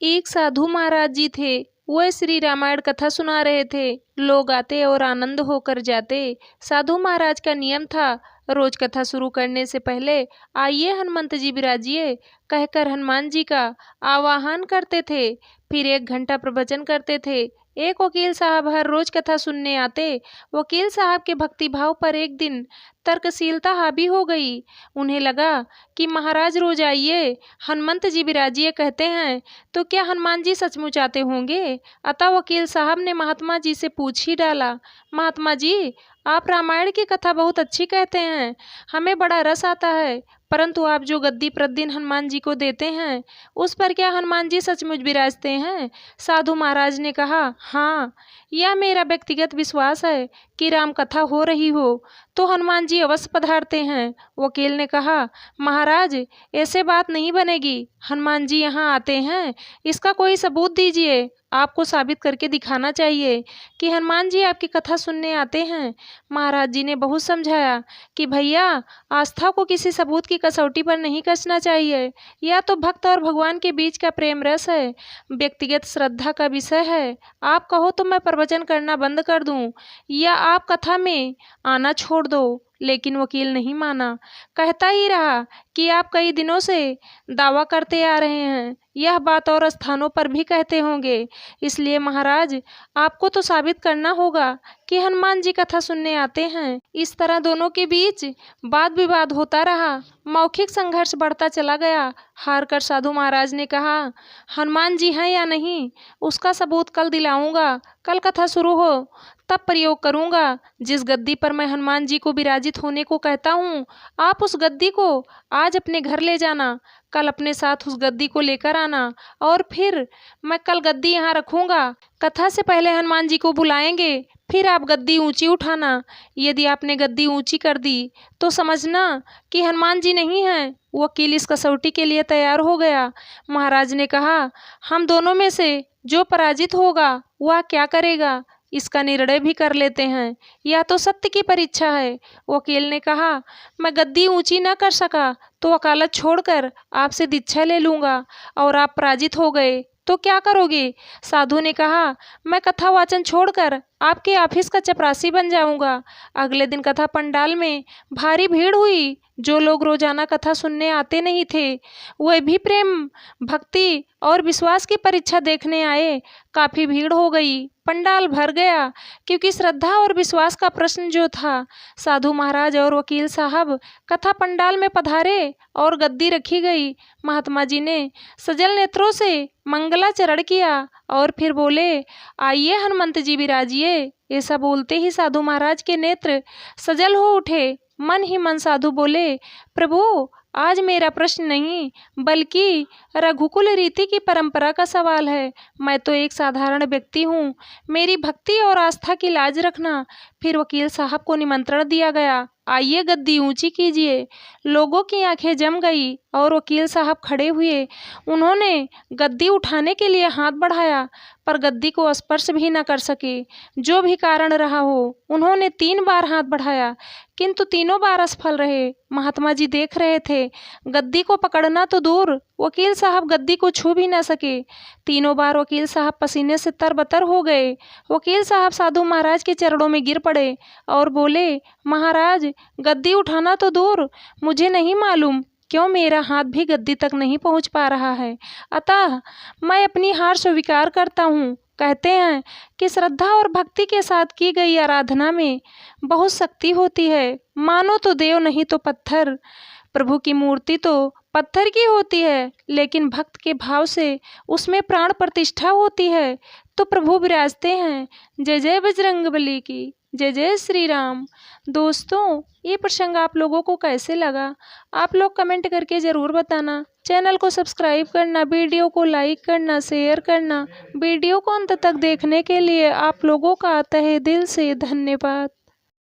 एक साधु महाराज जी थे। वह श्री रामायण कथा सुना रहे थे। लोग आते और आनंद होकर जाते। साधु महाराज का नियम था, रोज कथा शुरू करने से पहले आइए हनुमंत जी विराजिए कहकर हनुमान जी का आवाहन करते थे। फिर 1 घंटा प्रवचन करते थे। एक वकील साहब हर रोज कथा सुनने आते। वकील साहब के भक्तिभाव पर एक दिन तर्कशीलता हावी हो गई। उन्हें लगा कि महाराज रोज आइए हनुमंत जी विराजिए कहते हैं, तो क्या हनुमान जी सचमुच आते होंगे? अतः वकील साहब ने महात्मा जी से पूछ ही डाला, महात्मा जी, आप रामायण की कथा बहुत अच्छी कहते हैं, हमें बड़ा रस आता है, परंतु आप जो गद्दी प्रतिदिन हनुमान जी को देते हैं, उस पर क्या हनुमान जी सचमुच विराजते हैं? साधु महाराज ने कहा, हाँ, यह मेरा व्यक्तिगत विश्वास है कि राम कथा हो रही हो तो हनुमान जी अवश्य पधारते हैं। वकील ने कहा, महाराज, ऐसे बात नहीं बनेगी। हनुमान जी यहाँ आते हैं, इसका कोई सबूत दीजिए। आपको साबित करके दिखाना चाहिए कि हनुमान जी आपकी कथा सुनने आते हैं। महाराज जी ने बहुत समझाया कि भैया, आस्था को किसी सबूत की कसौटी पर नहीं कसना चाहिए। यह तो भक्त और भगवान के बीच का प्रेम रस है, व्यक्तिगत श्रद्धा का विषय है। आप कहो तो मैं प्रवचन करना बंद कर दूं या आप कथा में आना छोड़ दो। लेकिन वकील नहीं माना, कहता ही रहा कि आप कई दिनों से दावा करते आ रहे हैं, यह बात और स्थानों पर भी कहते होंगे, इसलिए महाराज आपको तो साबित करना होगा कि हनुमान जी कथा सुनने आते हैं। इस तरह दोनों के बीच वाद विवाद होता रहा। मौखिक संघर्ष बढ़ता चला गया। हार कर साधु महाराज ने कहा, हनुमान जी हैं या नहीं, उसका सबूत कल दिलाऊंगा। कल कथा शुरू हो तब प्रयोग करूंगा। जिस गद्दी पर मैं हनुमान जी को विराजित होने को कहता हूँ, आप उस गद्दी को आज अपने घर ले जाना, कल अपने साथ उस गद्दी को लेकर आना और फिर मैं कल गद्दी यहाँ रखूंगा। कथा से पहले हनुमान जी को बुलाएंगे, फिर आप गद्दी ऊंची उठाना। यदि आपने गद्दी ऊंची कर दी तो समझना कि हनुमान जी नहीं हैं। वकील इस कसौटी के लिए तैयार हो गया। महाराज ने कहा, हम दोनों में से जो पराजित होगा वह क्या करेगा, इसका निर्णय भी कर लेते हैं। यह तो सत्य की परीक्षा है। वकील ने कहा, मैं गद्दी ऊंची न कर सका तो वकालत छोड़कर आपसे दीक्षा ले लूंगा, और आप पराजित हो गए तो क्या करोगे? साधु ने कहा, मैं कथा वाचन छोड़कर आपके ऑफिस का चपरासी बन जाऊंगा। अगले दिन कथा पंडाल में भारी भीड़ हुई। जो लोग रोजाना कथा सुनने आते नहीं थे, वह भी प्रेम, भक्ति और विश्वास की परीक्षा देखने आए। काफी भीड़ हो गई, पंडाल भर गया, क्योंकि श्रद्धा और विश्वास का प्रश्न जो था। साधु महाराज और वकील साहब कथा पंडाल में पधारे और गद्दी रखी गई। महात्मा जी ने सजल नेत्रों से मंगलाचरण किया और फिर बोले, आइए हनुमंत जी विराजिए। ऐसा बोलते ही साधु महाराज के नेत्र सजल हो उठे। मन ही मन साधु बोले, प्रभु, आज मेरा प्रश्न नहीं बल्कि रघुकुल रीति की परंपरा का सवाल है। मैं तो एक साधारण व्यक्ति हूँ, मेरी भक्ति और आस्था की लाज रखना। फिर वकील साहब को निमंत्रण दिया गया, आइए गद्दी ऊंची कीजिए। लोगों की आंखें जम गई और वकील साहब खड़े हुए। उन्होंने गद्दी उठाने के लिए हाथ बढ़ाया, पर गद्दी को स्पर्श भी न कर सके। जो भी कारण रहा हो, उन्होंने 3 बार हाथ बढ़ाया, किंतु तीनों बार असफल रहे। महात्मा जी देख रहे थे। गद्दी को पकड़ना तो दूर, वकील साहब गद्दी को छू भी न सके। तीनों बार वकील साहब पसीने से तरबतर हो गए। वकील साहब साधु महाराज के चरणों में गिर पड़े और बोले, महाराज, गद्दी उठाना तो दूर, मुझे नहीं मालूम क्यों मेरा हाथ भी गद्दी तक नहीं पहुंच पा रहा है, अतः मैं अपनी हार स्वीकार करता हूँ। कहते हैं कि श्रद्धा और भक्ति के साथ की गई आराधना में बहुत शक्ति होती है। मानो तो देव, नहीं तो पत्थर। प्रभु की मूर्ति तो पत्थर की होती है, लेकिन भक्त के भाव से उसमें प्राण प्रतिष्ठा होती है, तो प्रभु विराजते हैं। जय जय बजरंगबली की, जय जय श्री राम। दोस्तों, ये प्रसंग आप लोगों को कैसे लगा? आप लोग कमेंट करके ज़रूर बताना। चैनल को सब्सक्राइब करना, वीडियो को लाइक करना, शेयर करना। वीडियो को अंत तक देखने के लिए आप लोगों का तहे दिल से धन्यवाद।